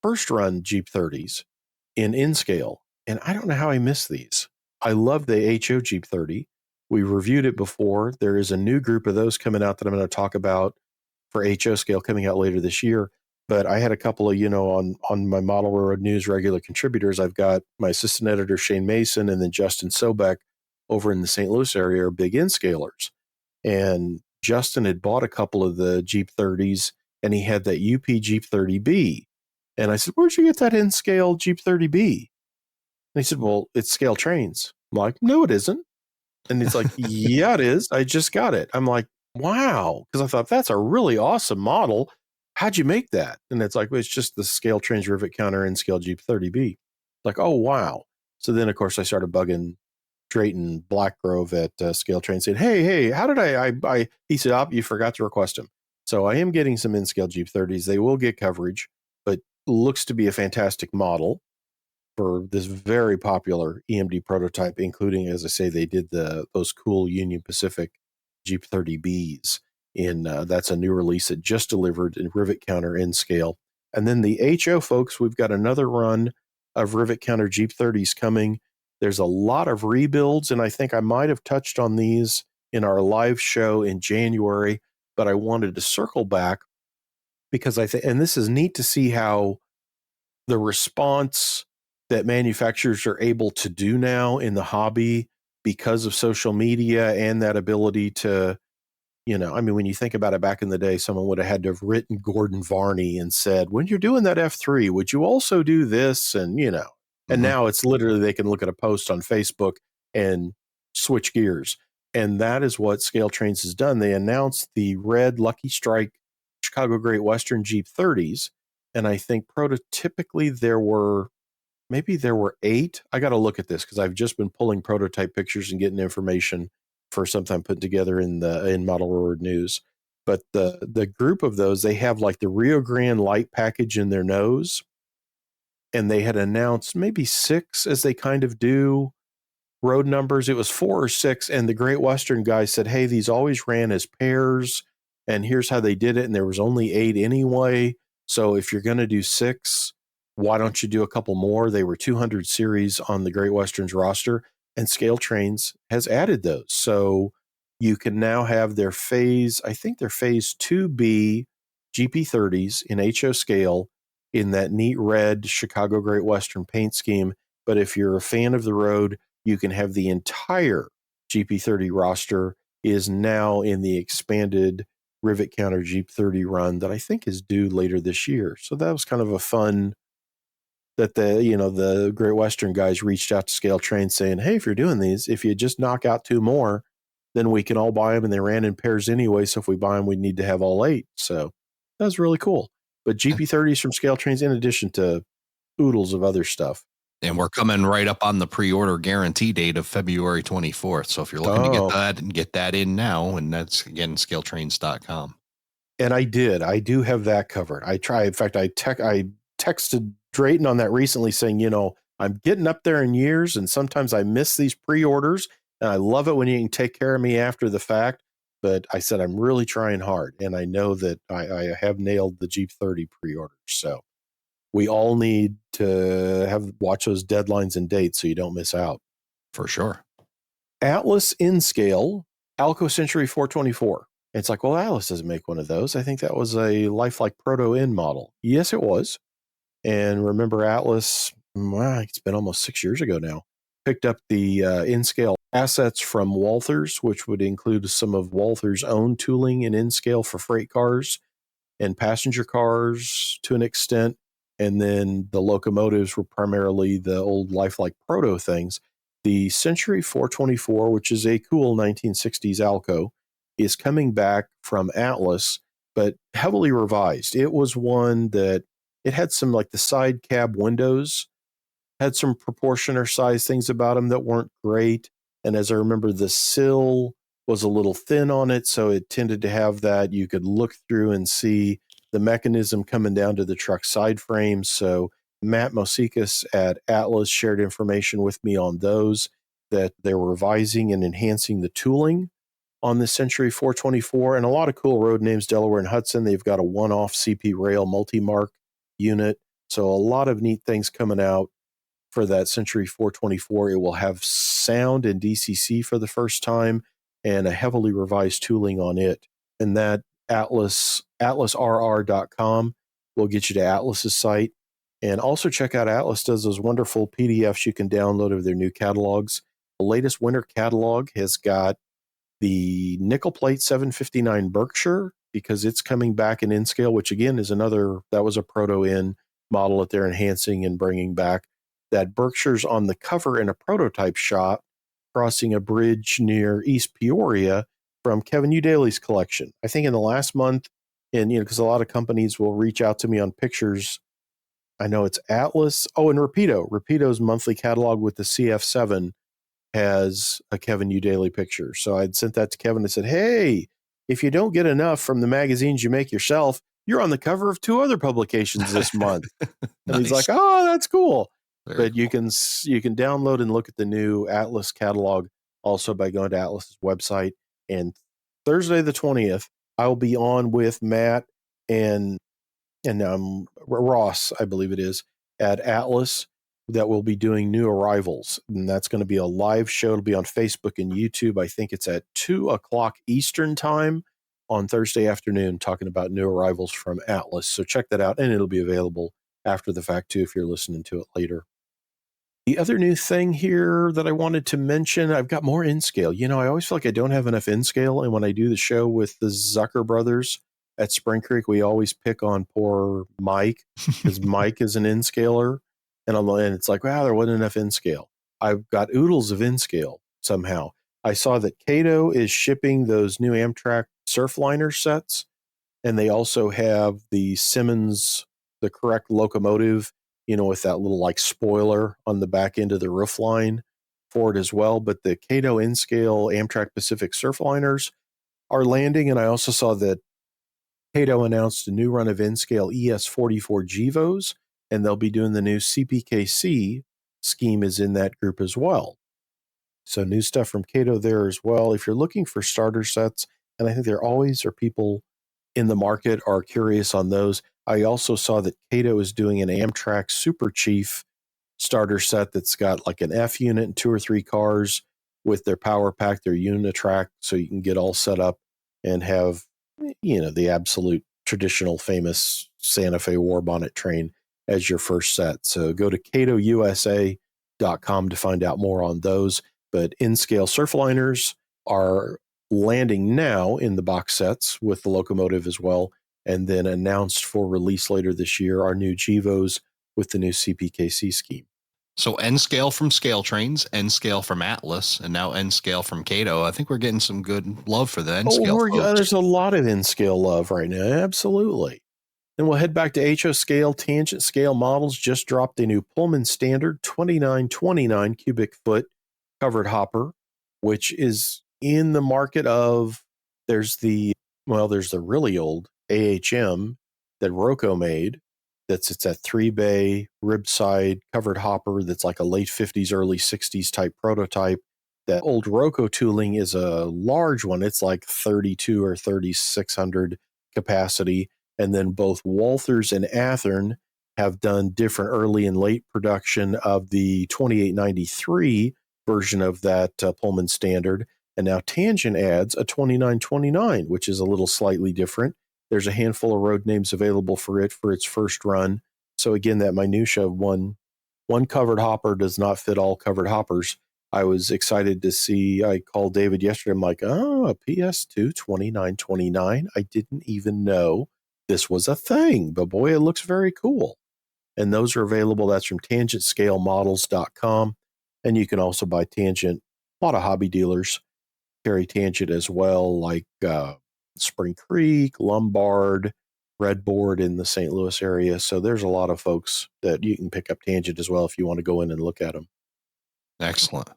first run Jeep 30s in scale. And I don't know how I missed these. I love the HO Jeep 30. We reviewed it before. There is a new group of those coming out that I'm going to talk about for HO scale coming out later this year. But I had a couple of, on my Model Railroad News regular contributors. I've got my assistant editor, Shane Mason, and then Justin Sobek over in the St. Louis area are big N-scalers. And Justin had bought a couple of the Jeep 30s and he had that UP Jeep 30B. And I said, where'd you get that N-scale Jeep 30B? And he said, well, it's Scale Trains. I'm like, no, it isn't. And he's like, yeah, it is. I just got it. I'm like, wow. Because I thought that's a really awesome model. How'd you make that? And it's like, well, it's just the Scale Trains rivet counter N-scale Jeep 30B. Like, oh, wow. So then, of course, I started bugging Drayton Blackgrove at Scale Train, saying, hey, how did I he said, you forgot to request them. So I am getting some N-scale Jeep 30s. They will get coverage, but looks to be a fantastic model for this very popular EMD prototype, including, as I say, they did those cool Union Pacific Jeep 30Bs. That's a new release that just delivered in rivet counter N-scale. And then the HO folks, we've got another run of rivet counter Jeep 30s coming. There's a lot of rebuilds, and I think I might have touched on these in our live show in January, but I wanted to circle back because and this is neat to see how the response that manufacturers are able to do now in the hobby because of social media and that ability to, when you think about it, back in the day, someone would have had to have written Gordon Varney and said, when you're doing that F3, would you also do this? And, and now it's literally, they can look at a post on Facebook and switch gears. And that is what Scale Trains has done. They announced the red Lucky Strike Chicago Great Western Jeep 30s. And I think prototypically there were 8. I got to look at this because I've just been pulling prototype pictures and getting information for something put together in Model Railroad News. But the group of those, they have like the Rio Grande light package in their nose. And they had announced maybe 6, as they kind of do, road numbers. It was 4 or 6, and the Great Western guy said, hey, these always ran as pairs, and here's how they did it, and there was only 8 anyway. So if you're going to do 6, why don't you do a couple more? They were 200 series on the Great Western's roster, and Scale Trains has added those. So you can now have their phase 2B GP30s in HO scale in that neat red Chicago Great Western paint scheme. But if you're a fan of the road, you can have the entire GP30 roster is now in the expanded Rivet Counter GP30 run that I think is due later this year. So that was kind of a fun that the Great Western guys reached out to Scale Train saying, hey, if you're doing these, if you just knock out 2 more, then we can all buy them. And they ran in pairs anyway. So if we buy them, we need to have all 8. So that was really cool. But GP30s from Scale Trains, in addition to oodles of other stuff.
And we're coming right up on the pre-order guarantee date of February 24th. So if you're looking to get that and get that in now, and that's again, scaletrains.com.
And I do have that covered. In fact, I texted Drayton on that recently saying, I'm getting up there in years and sometimes I miss these pre-orders, and I love it when you can take care of me after the fact. But I said, I'm really trying hard, and I know that I have nailed the Jeep 30 pre-orders. So we all need to watch those deadlines and dates so you don't miss out.
For sure.
Atlas in scale, Alco Century 424. It's like, well, Atlas doesn't make one of those. I think that was a lifelike Proto N model. Yes, it was. And remember, Atlas, it's been almost 6 years ago now, picked up the in-scale assets from Walthers, which would include some of Walthers' own tooling in in-scale for freight cars and passenger cars to an extent. And then the locomotives were primarily the old lifelike Proto things. The Century 424, which is a cool 1960s Alco, is coming back from Atlas, but heavily revised. It was one that it had some, like the side cab windows had some proportion or size things about them that weren't great. And as I remember, the sill was a little thin on it, so it tended to have that. You could look through and see the mechanism coming down to the truck side frames. So Matt Mosikas at Atlas shared information with me on those, that they were revising and enhancing the tooling on the Century 424, and a lot of cool road names, Delaware and Hudson. They've got a one-off CP Rail multi-mark unit. So a lot of neat things coming out for that Century 424. It will have sound and DCC for the first time and a heavily revised tooling on it. And that atlasrr.com will get you to Atlas's site. And also check out Atlas does those wonderful PDFs you can download of their new catalogs. The latest winter catalog has got the nickel plate 759 Berkshire, because it's coming back in scale, which again is that was a Proto N model that they're enhancing and bringing back. That Berkshire's on the cover in a prototype shot crossing a bridge near East Peoria from Kevin Udaly's collection. I think in the last month, and because a lot of companies will reach out to me on pictures. I know it's Atlas. Oh, and Rapido's monthly catalog with the CF7 has a Kevin Udaly picture. So I'd sent that to Kevin and said, hey, if you don't get enough from the magazines you make yourself, you're on the cover of 2 other publications this month. And he's like, oh, that's cool. But you can download and look at the new Atlas catalog also by going to Atlas's website. And Thursday the 20th, I'll be on with Matt and Ross, I believe it is, at Atlas, that will be doing new arrivals. And that's going to be a live show. It'll be on Facebook and YouTube. I think it's at 2:00 Eastern time on Thursday afternoon, talking about new arrivals from Atlas. So check that out. And it'll be available after the fact too, if you're listening to it later. The other new thing here that I wanted to mention, I've got more in scale. I always feel like I don't have enough in scale. And when I do the show with the Zucker brothers at Spring Creek, we always pick on poor Mike, because Mike is an in scaler. And it's like, wow, there wasn't enough in scale. I've got oodles of in scale somehow. I saw that Cato is shipping those new Amtrak Surfliner sets, and they also have the Simmons, the correct locomotive, with that little like spoiler on the back end of the roof line for it as well. But the Cato in scale Amtrak Pacific Surfliners are landing, and I also saw that Cato announced a new run of in scale ES44 Gevos, and they'll be doing the new CPKC scheme is in that group as well. So new stuff from Cato there as well. If you're looking for starter sets, and I think there always are people in the market are curious on those. I also saw that Cato is doing an Amtrak Super Chief starter set that's got like an F unit and 2 or 3 cars with their power pack, their Unitrack, so you can get all set up and have, the absolute traditional famous Santa Fe war bonnet train as your first set. So go to catousa.com to find out more on those. But in-scale surfliners are landing now in the box sets with the locomotive as well, and then announced for release later this year are new Gevos with the new CPKC scheme.
So N scale from Scale Trains, N scale from Atlas, and now N scale from Cato. I think we're getting some good love for the N scale.
There's a lot of N scale love right now. Absolutely. Then we'll head back to HO scale. Tangent scale models just dropped a new Pullman Standard 2929 cubic foot covered hopper, which is in the market of, there's the really old AHM that Rocco made. It's that 3-bay rib side covered hopper that's like a late 50s, early 60s type prototype. That old Rocco tooling is a large one. It's like 32 or 3600 capacity. And then both Walthers and Athearn have done different early and late production of the 2893 version of that Pullman Standard. And now Tangent adds a 2929, which is a little slightly different. There's a handful of road names available for it for its first run. So again, that minutia of one covered hopper does not fit all covered hoppers. I was excited to see, I called David yesterday. I'm like, oh, a PS2 2929. I didn't even know this was a thing, but boy, it looks very cool. And those are available. That's from tangentscalemodels.com. And you can also buy Tangent. A lot of hobby dealers carry Tangent as well, like Spring Creek, Lombard, Redboard in the St. Louis area. So there's a lot of folks that you can pick up Tangent as well if you want to go in and look at them.
Excellent.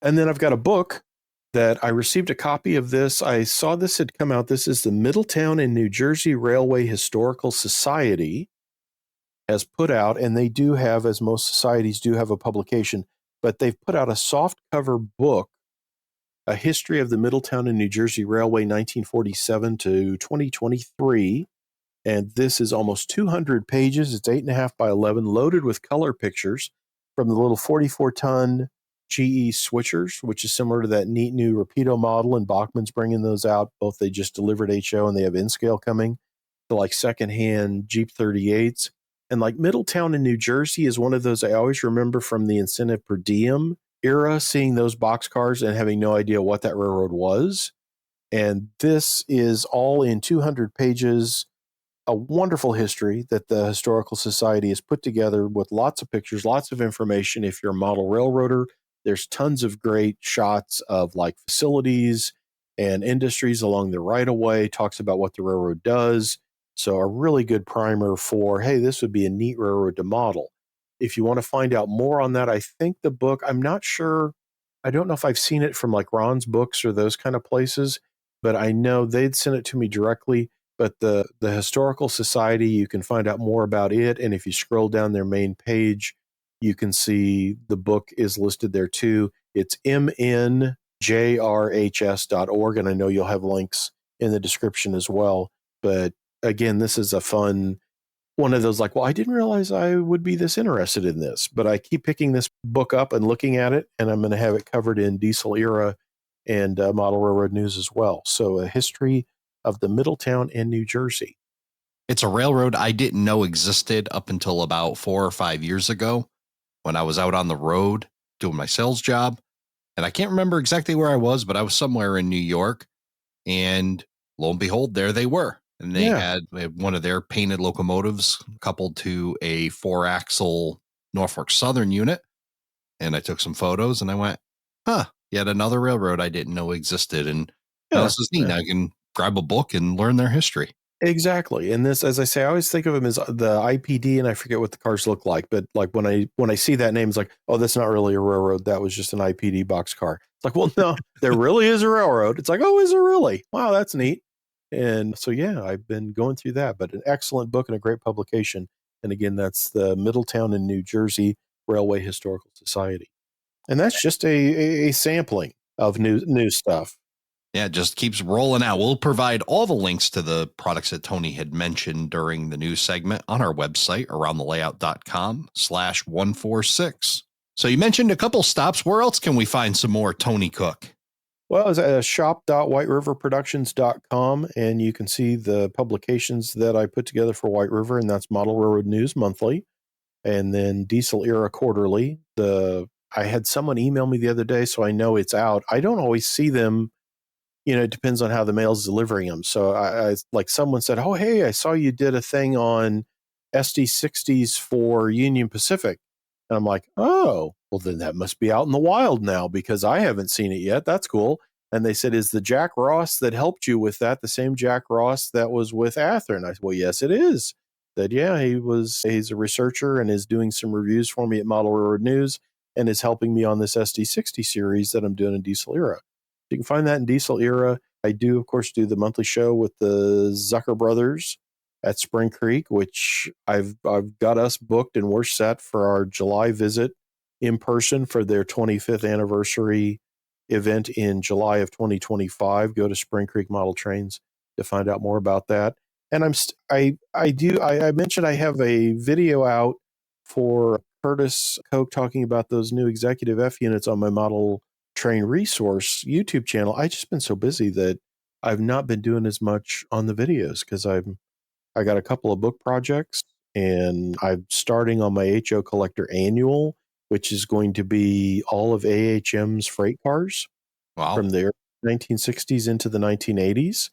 And then I've got a book that I received a copy of this. I saw this had come out. This is the Middletown and New Jersey Railway Historical Society has put out, and they do have, as most societies do, have a publication, but they've put out a soft cover book, A History of the Middletown and New Jersey Railway 1947 to 2023. And this is almost 200 pages. It's 8.5 by 11, loaded with color pictures from the little 44-ton GE switchers, which is similar to that neat new Rapido model, and Bachmann's bringing those out. Both they just delivered HO and they have N-scale coming. So like secondhand Jeep 38s. And like Middletown in New Jersey is one of those I always remember from the incentive per diem era, seeing those boxcars and having no idea what that railroad was. And this is all in 200 pages, a wonderful history that the Historical Society has put together with lots of pictures, lots of information. If you're a model railroader, there's tons of great shots of like facilities and industries along the right of way, talks about what the railroad does. So a really good primer for, hey, this would be a neat railroad to model. If you want to find out more on that, I think the book, I'm not sure, I don't know if I've seen it from like Ron's Books or those kind of places, but I know they'd sent it to me directly. But the Historical Society, you can find out more about it. And if you scroll down their main page, you can see the book is listed there too. It's mnjrhs.org. And I know you'll have links in the description as well. But again, this is a fun one of those like, well, I didn't realize I would be this interested in this, but I keep picking this book up and looking at it, and I'm going to have it covered in Diesel Era and Model Railroad News as well. So a history of the Middletown and New Jersey.
It's a railroad I didn't know existed up until about 4 or 5 years ago when I was out on the road doing my sales job. And I can't remember exactly where I was, but I was somewhere in New York. And lo and behold, there they were. And they had one of their painted locomotives coupled to a 4-axle Norfolk Southern unit. And I took some photos and I went, yet another railroad I didn't know existed. And this is neat. I can grab a book and learn their history.
Exactly. And this, as I say, I always think of them as the IPD, and I forget what the cars look like. But like when I see that name, it's like, oh, that's not really a railroad. That was just an IPD box car. It's like, well, no, there really is a railroad. It's like, oh, is there really? Wow, that's neat. And so, I've been going through that, but an excellent book and a great publication. And again, that's the Middletown and New Jersey Railway Historical Society. And that's just a sampling of new stuff.
Yeah, it just keeps rolling out. We'll provide all the links to the products that Tony had mentioned during the news segment on our website, aroundthelayout.com/146. So you mentioned a couple stops. Where else can we find some more Tony Cook?
Well, it's at shop.whiteriverproductions.com, and you can see the publications that I put together for White River, and that's Model Railroad News Monthly, and then Diesel Era Quarterly. I had someone email me the other day, so I know it's out. I don't always see them. It depends on how the mail's delivering them. So I like someone said, "Oh, hey, I saw you did a thing on SD60s for Union Pacific." And I'm like, "Oh, well, then that must be out in the wild now because I haven't seen it yet. That's cool." And they said, "Is the Jack Ross that helped you with that the same Jack Ross that was with Ather?" And I said, "Well, yes, it is." That, yeah, he's a researcher and is doing some reviews for me at Model Railroad News and is helping me on this SD60 series that I'm doing in Diesel Era. You can find that in Diesel Era. I do, of course, do the monthly show with the Zucker brothers at Spring Creek, which I've got us booked and we're set for our July visit in person for their 25th anniversary event in July of 2025. Go to Spring Creek Model Trains to find out more about that. And I mentioned I have a video out for Curtis Koch talking about those new executive F units on my Model Train Resource YouTube channel. I've just been so busy that I've not been doing as much on the videos because I got a couple of book projects and I'm starting on my HO Collector Annual, which is going to be all of AHM's freight cars from the 1960s into the 1980s.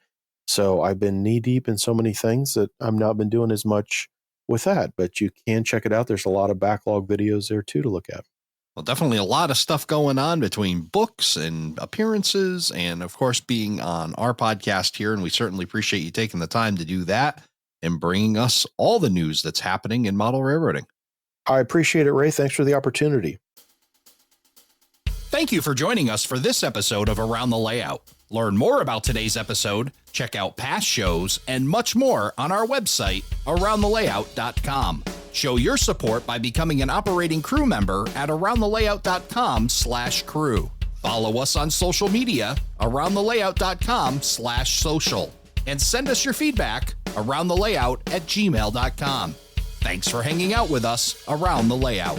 So I've been knee deep in so many things that I've not been doing as much with that, but you can check it out. There's a lot of backlog videos there too to look at.
Well, definitely a lot of stuff going on between books and appearances and, of course, being on our podcast here. And we certainly appreciate you taking the time to do that and bringing us all the news that's happening in model railroading.
I appreciate it, Ray. Thanks for the opportunity.
Thank you for joining us for this episode of Around the Layout. Learn more about today's episode, check out past shows, and much more on our website, aroundthelayout.com. Show your support by becoming an operating crew member at aroundthelayout.com/crew. Follow us on social media, aroundthelayout.com/social. And send us your feedback, aroundthelayout@gmail.com. Thanks for hanging out with us around the layout.